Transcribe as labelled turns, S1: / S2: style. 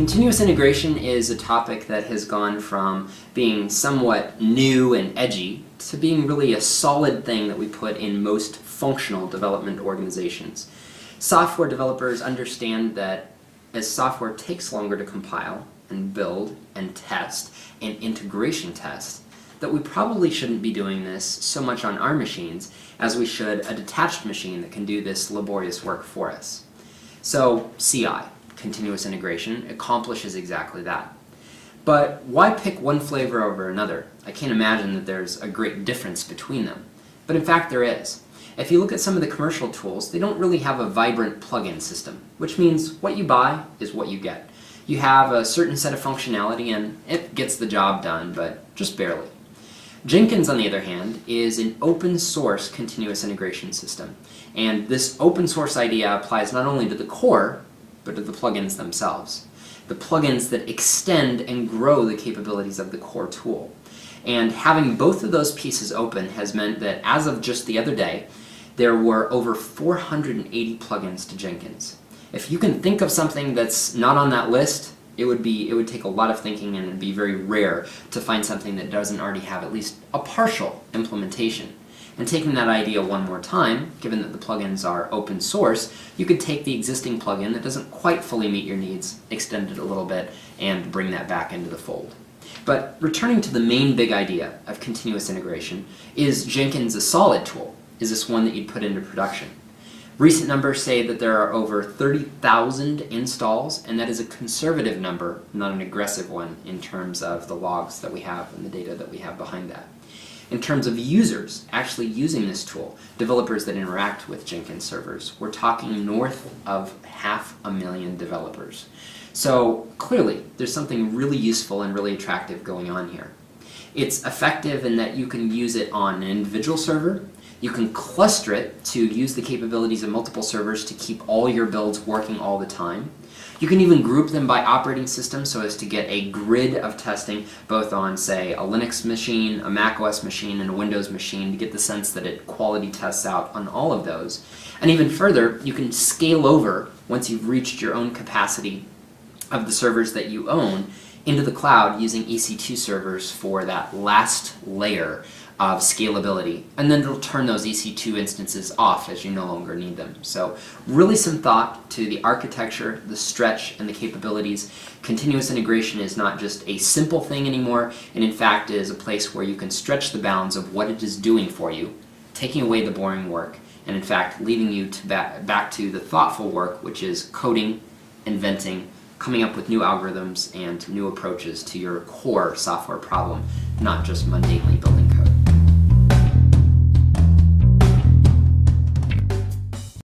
S1: Continuous integration is a topic that has gone from being somewhat new and edgy to being really a solid thing that we put in most functional development organizations. Software developers understand that as software takes longer to compile and build and test and integration test, that we probably shouldn't be doing this so much on our machines as we should a detached machine that can do this laborious work for us. So CI, continuous integration, accomplishes exactly that. But why pick one flavor over another? I can't imagine that there's a great difference between them. But in fact there is. If you look at some of the commercial tools, they don't really have a vibrant plugin system, which means what you buy is what you get. You have a certain set of functionality and it gets the job done, but just barely. Jenkins, on the other hand, is an open source continuous integration system. And this open source idea applies not only to the core, but to the plugins themselves. The plugins that extend and grow the capabilities of the core tool. And having both of those pieces open has meant that as of just the other day, there were over 480 plugins to Jenkins. If you can think of something that's not on that list, it would take a lot of thinking and it would be very rare to find something that doesn't already have at least a partial implementation. And taking that idea one more time, given that the plugins are open source, you could take the existing plugin that doesn't quite fully meet your needs, extend it a little bit, and bring that back into the fold. But returning to the main big idea of continuous integration, is Jenkins a solid tool? Is this one that you'd put into production? Recent numbers say that there are over 30,000 installs, and that is a conservative number, not an aggressive one in terms of the logs that we have and the data that we have behind that. In terms of users actually using this tool, developers that interact with Jenkins servers, we're talking north of 500,000 developers. So clearly, there's something really useful and really attractive going on here. It's effective in that you can use it on an individual server. You can cluster it to use the capabilities of multiple servers to keep all your builds working all the time. You can even group them by operating system so as to get a grid of testing both on, say, a Linux machine, a Mac OS machine, and a Windows machine to get the sense that it quality tests out on all of those. And even further, you can scale over once you've reached your own capacity of the servers that you own into the cloud using EC2 servers for that last layer of scalability, and then it'll turn those EC2 instances off as you no longer need them. So really some thought to the architecture, the stretch, and the capabilities. Continuous integration is not just a simple thing anymore, and in fact is a place where you can stretch the bounds of what it is doing for you, taking away the boring work, and in fact leaving you to back to the thoughtful work, which is coding, inventing, coming up with new algorithms and new approaches to your core software problem, not just mundanely building code.